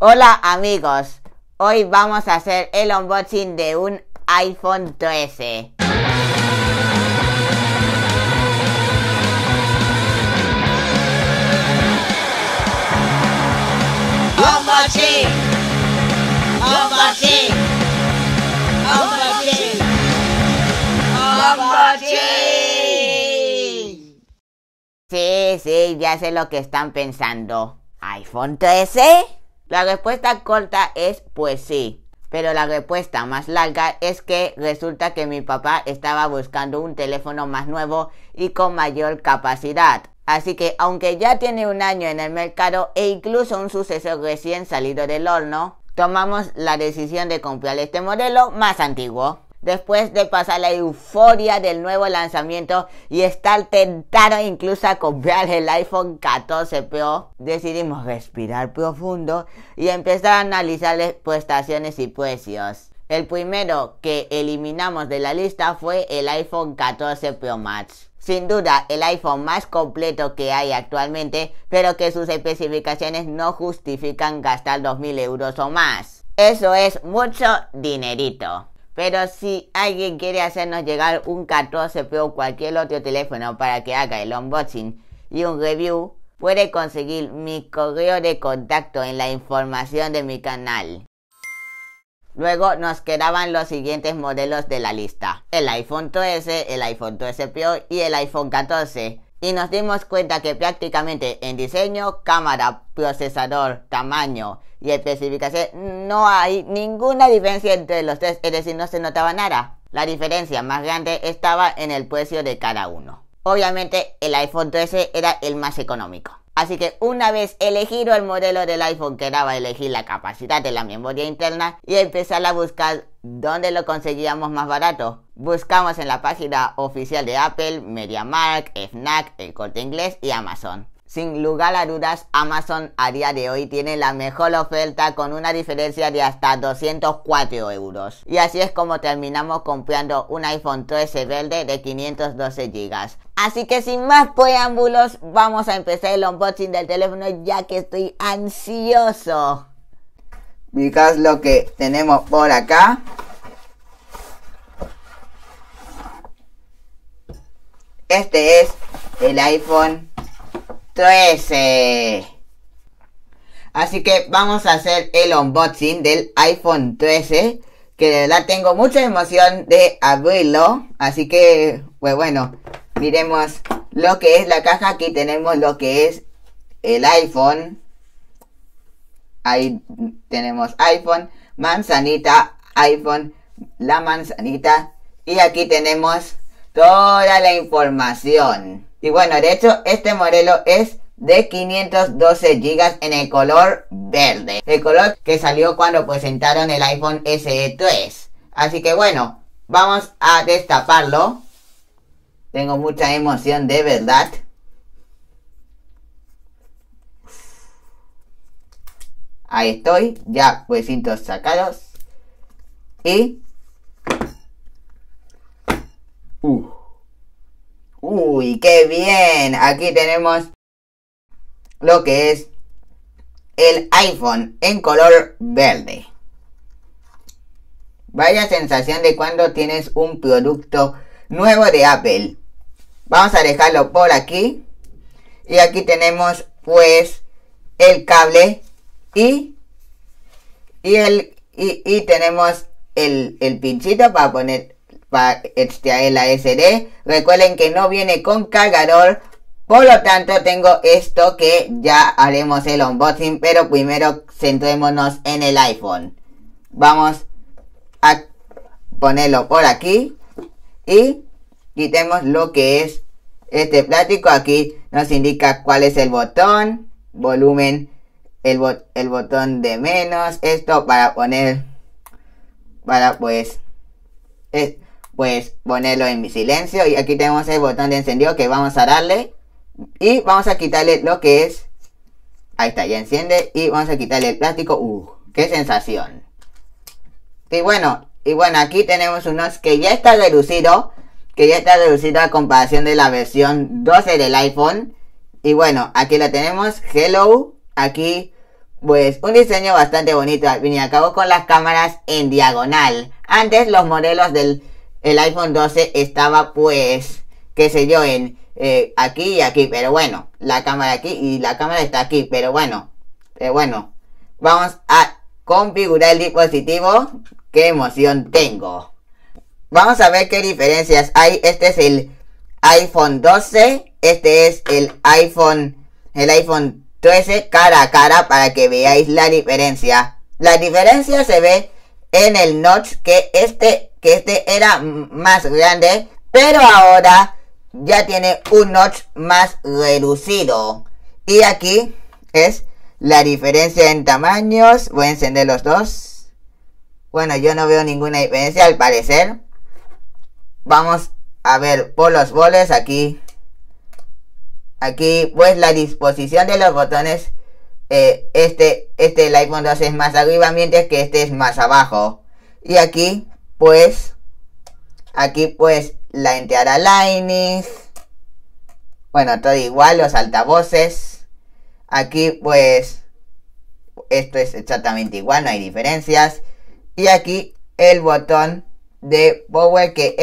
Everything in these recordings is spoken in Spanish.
Hola amigos, hoy vamos a hacer el unboxing de un iPhone 13. Unboxing, unboxing, unboxing, unboxing. Sí, ya sé lo que están pensando. ¿iPhone 13? La respuesta corta es pues sí, pero la respuesta más larga es que resulta que mi papá estaba buscando un teléfono más nuevo y con mayor capacidad. Así que aunque ya tiene un año en el mercado e incluso un sucesor recién salido del horno, tomamos la decisión de comprar este modelo más antiguo. Después de pasar la euforia del nuevo lanzamiento y estar tentado incluso a comprar el iPhone 14 Pro, decidimos respirar profundo y empezar a analizar las prestaciones y precios. El primero que eliminamos de la lista fue el iPhone 14 Pro Max. Sin duda el iPhone más completo que hay actualmente, pero que sus especificaciones no justifican gastar 2.000 euros o más. Eso es mucho dinerito. Pero si alguien quiere hacernos llegar un 14 Pro o cualquier otro teléfono para que haga el unboxing y un review, puede conseguir mi correo de contacto en la información de mi canal. Luego nos quedaban los siguientes modelos de la lista: el iPhone 13, el iPhone 13 Pro y el iPhone 14. Y nos dimos cuenta que prácticamente en diseño, cámara, procesador, tamaño y especificación no hay ninguna diferencia entre los tres, es decir, no se notaba nada. La diferencia más grande estaba en el precio de cada uno. Obviamente el iPhone 13 era el más económico. Así que una vez elegido el modelo del iPhone, quedaba elegir la capacidad de la memoria interna y empezar a buscar dónde lo conseguíamos más barato. Buscamos en la página oficial de Apple, MediaMarkt, Fnac, El Corte Inglés y Amazon. Sin lugar a dudas, Amazon a día de hoy tiene la mejor oferta con una diferencia de hasta 204 euros. Y así es como terminamos comprando un iPhone 13 verde de 512 GB. Así que sin más preámbulos, vamos a empezar el unboxing del teléfono ya que estoy ansioso. Fijaos lo que tenemos por acá. Este es el iPhone 13. Así que vamos a hacer el unboxing del iPhone 13, que de verdad tengo mucha emoción de abrirlo. Así que pues bueno, miremos lo que es la caja. Aquí tenemos lo que es el iPhone. Ahí tenemos iPhone, manzanita, iPhone, la manzanita. Y aquí tenemos toda la información. Y bueno, de hecho este modelo es de 512 GB en el color verde, el color que salió cuando presentaron el iPhone SE 3. Así que bueno, vamos a destaparlo. Tengo mucha emoción de verdad. Ahí estoy, ya huesitos sacados. Y uy, qué bien. Aquí tenemos lo que es el iPhone en color verde. Vaya sensación de cuando tienes un producto nuevo de Apple. Vamos a dejarlo por aquí. Y aquí tenemos pues el cable y tenemos el pinchito para poner, para extraer la SD. Recuerden que no viene con cargador, por lo tanto tengo esto que ya haremos el unboxing, pero primero centrémonos en el iPhone. Vamos a ponerlo por aquí y quitemos lo que es este plástico. Aquí nos indica cuál es el botón, volumen, el botón de menos, esto para poner, para pues ponerlo en silencio. Y aquí tenemos el botón de encendido que vamos a darle y vamos a quitarle lo que es, ahí está, ya enciende. Y vamos a quitarle el plástico. Qué sensación. Y bueno, aquí tenemos unos que ya está reducido, a comparación de la versión 12 del iPhone. Y bueno, aquí lo tenemos, hello. Aquí pues un diseño bastante bonito al fin y al cabo, con las cámaras en diagonal. Antes los modelos del iPhone 12 estaba pues, qué sé yo, en aquí y aquí, pero bueno, la cámara aquí y la cámara está aquí, pero bueno, vamos a configurar el dispositivo. Qué emoción tengo. Vamos a ver qué diferencias hay. Este es el iPhone 12, este es el iPhone 13 cara a cara para que veáis la diferencia. La diferencia se ve en el notch, que este era más grande, pero ahora ya tiene un notch más reducido. Y aquí es la diferencia en tamaños. Voy a encender los dos. Bueno, yo no veo ninguna diferencia al parecer. Vamos a ver por los bordes aquí. Aquí pues la disposición de los botones. El iPhone 12 es más arriba, mientras que este es más abajo. Y aquí pues la entrada Lightning. Bueno, todo igual, los altavoces. Aquí pues esto es exactamente igual, no hay diferencias. Y aquí el botón de power, que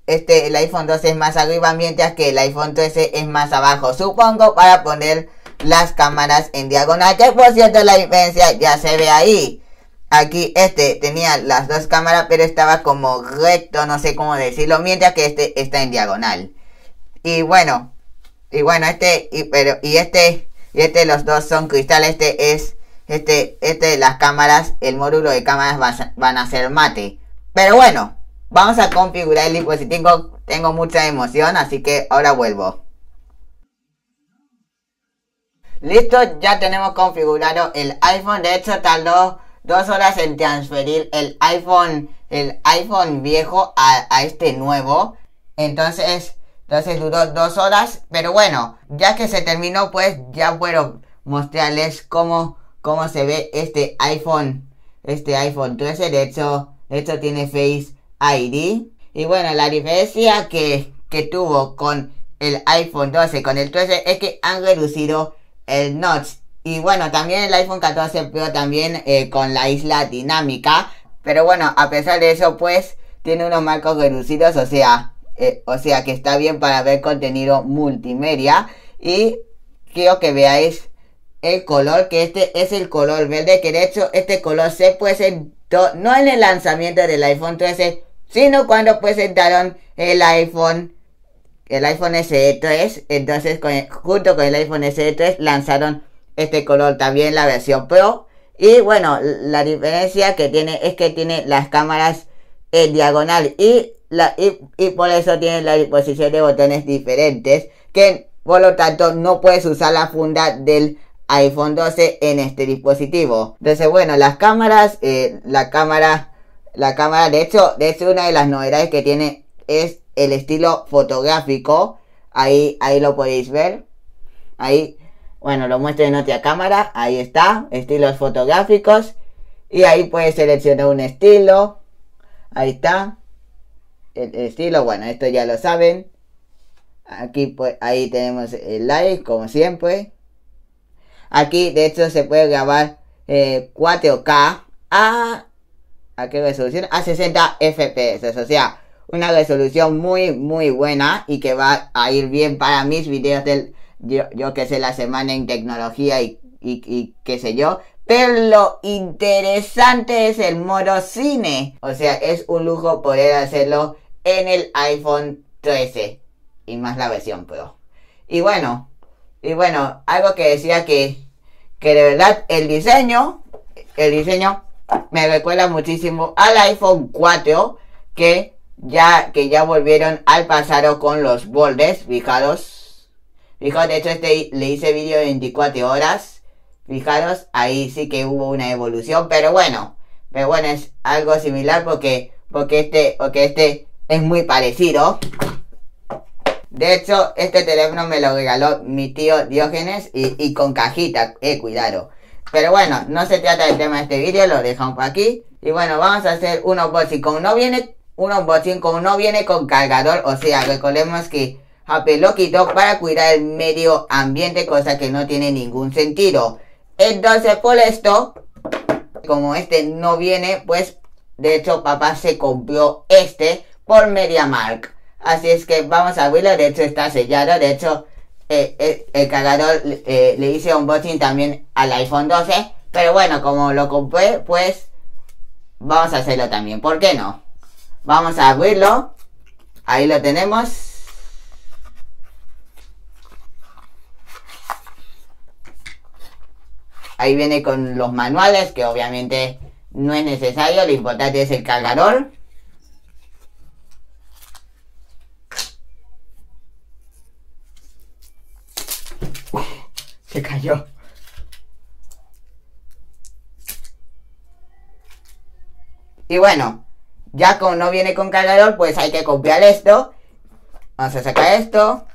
el iPhone 12 es más arriba, mientras que el iPhone 13 es más abajo. Supongo para poner las cámaras en diagonal, que por cierto la diferencia ya se ve ahí. Aquí tenía las dos cámaras, pero estaba como recto, no sé cómo decirlo, mientras que está en diagonal. Y bueno, los dos son cristal. Las cámaras, el módulo de cámaras van a ser mate. Pero bueno, vamos a configurar el dispositivo. Tengo mucha emoción, así que ahora vuelvo. Listo, ya tenemos configurado el iPhone. De hecho, tardó 2 horas en transferir el iPhone viejo a este nuevo. Entonces duró 2 horas. Pero bueno, ya que se terminó, pues ya puedo mostrarles cómo se ve este iPhone 13. De hecho tiene Face ID. Y bueno, la diferencia que tuvo con el iPhone 12 con el 13 es que han reducido el notch. Y bueno, también el iPhone 14 Pro también con la isla dinámica. Pero bueno, a pesar de eso, pues tiene unos marcos reducidos, o sea que está bien para ver contenido multimedia. Y quiero que veáis el color, que este es el color verde, que de hecho este color se presentó no en el lanzamiento del iPhone 13, sino cuando presentaron el iPhone SE 3. Entonces junto con el iPhone SE 3 lanzaron este color también, la versión Pro. Y bueno, la diferencia que tiene es que tiene las cámaras en diagonal y por eso tiene la disposición de botones diferentes, que por lo tanto no puedes usar la funda del iPhone 12 en este dispositivo. Entonces bueno, las cámaras, la cámara de hecho una de las novedades que tiene es el estilo fotográfico. Ahí lo podéis ver. Ahí, bueno, lo muestro en otra cámara. Ahí está, estilos fotográficos. Y ahí puedes seleccionar un estilo. Ahí está el estilo. Bueno, esto ya lo saben. Aquí pues ahí tenemos el live, como siempre. Aquí de hecho se puede grabar 4K ¿a qué resolución? A 60 FPS, o sea, una resolución muy buena y que va a ir bien para mis videos yo que sé, la semana en tecnología y qué sé yo. Pero lo interesante es el modo cine, o sea, es un lujo poder hacerlo en el iPhone 13 y más la versión Pro. Y bueno, algo que decía que de verdad el diseño me recuerda muchísimo al iPhone 4, que ya volvieron al pasado con los bordes. Fijaros, de hecho le hice vídeo de 24 horas. Fijaros, ahí sí que hubo una evolución, pero bueno, es algo similar porque este es muy parecido. De hecho, este teléfono me lo regaló mi tío Diógenes y con cajita, cuidado. Pero bueno, no se trata del tema de este vídeo, lo dejamos por aquí. Y bueno, vamos a hacer un unboxing. Como no viene con cargador, o sea, recordemos que Apple lo quitó para cuidar el medio ambiente, cosa que no tiene ningún sentido. Entonces por esto, como este no viene, pues de hecho papá se compró este por MediaMarkt. Así es que vamos a abrirlo, de hecho está sellado, de hecho el cargador le hice unboxing también al iPhone 12. Pero bueno, como lo compré, pues vamos a hacerlo también, ¿por qué no? Vamos a abrirlo, ahí lo tenemos. Ahí viene con los manuales, que obviamente no es necesario, lo importante es el cargador. Se cayó. Y bueno, ya como no viene con cargador, pues hay que copiar esto. Vamos a sacar esto.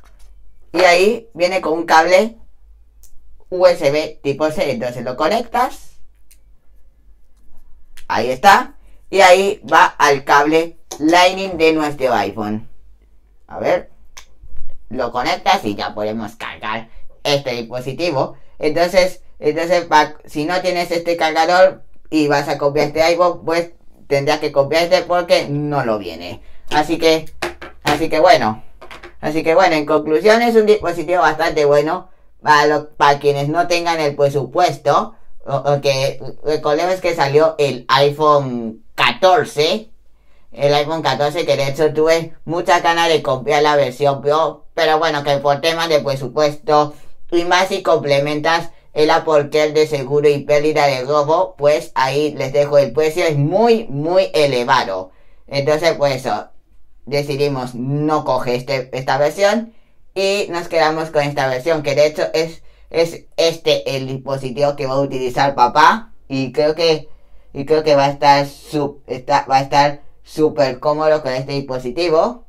Y ahí viene con un cable USB tipo C. Entonces lo conectas. Ahí está. Y ahí va al cable Lightning de nuestro iPhone. A ver. Lo conectas y ya podemos cargar este dispositivo. Entonces si no tienes este cargador y vas a copiar este iPhone, pues tendrás que copiar este porque no lo viene. Así que bueno, en conclusión es un dispositivo bastante bueno para quienes no tengan el presupuesto. Porque recordemos que salió el iPhone 14. El iPhone 14, que de hecho tuve muchas ganas de comprar la versión Pro, pero bueno, que por temas de presupuesto y más si complementas el Apple Care de seguro y pérdida de robo, pues ahí les dejo el precio, es muy elevado. Entonces pues eso, decidimos no coger esta versión y nos quedamos con esta versión, que de hecho es este el dispositivo que va a utilizar papá, y creo que va a estar súper cómodo con este dispositivo.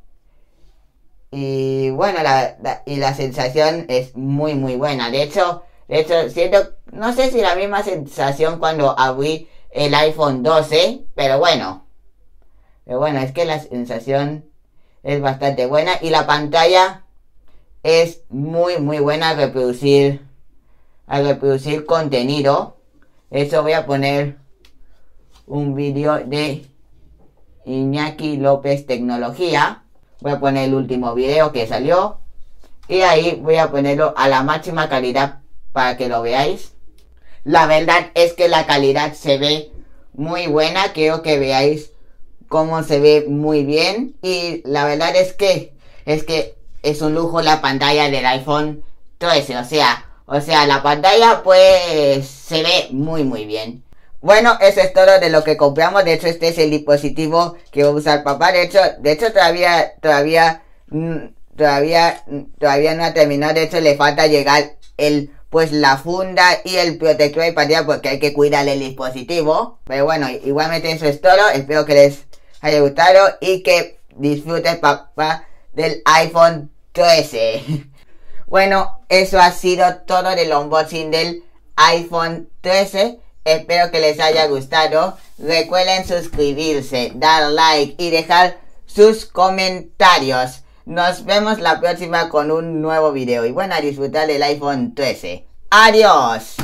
Y bueno, la sensación es muy buena. De hecho siento, no sé si la misma sensación cuando abrí el iPhone 12, pero bueno, es que la sensación es bastante buena y la pantalla es muy buena al reproducir contenido. Eso voy a poner un vídeo de Iñaki López Tecnología. Voy a poner el último video que salió y ahí voy a ponerlo a la máxima calidad para que lo veáis. La verdad es que la calidad se ve muy buena, quiero que veáis cómo se ve muy bien, y la verdad es que es un lujo la pantalla del iPhone 13, o sea, la pantalla pues se ve muy bien. Bueno, eso es todo de lo que compramos. De hecho, este es el dispositivo que va a usar papá. De hecho todavía no ha terminado. De hecho, le falta llegar la funda y el protector de pantalla, porque hay que cuidar el dispositivo. Pero bueno, igualmente eso es todo. Espero que les haya gustado y que disfruten papá del iPhone 13. Bueno, eso ha sido todo del unboxing del iPhone 13. Espero que les haya gustado. Recuerden suscribirse, dar like y dejar sus comentarios. Nos vemos la próxima con un nuevo video. Y bueno, a disfrutar del iPhone 13. ¡Adiós!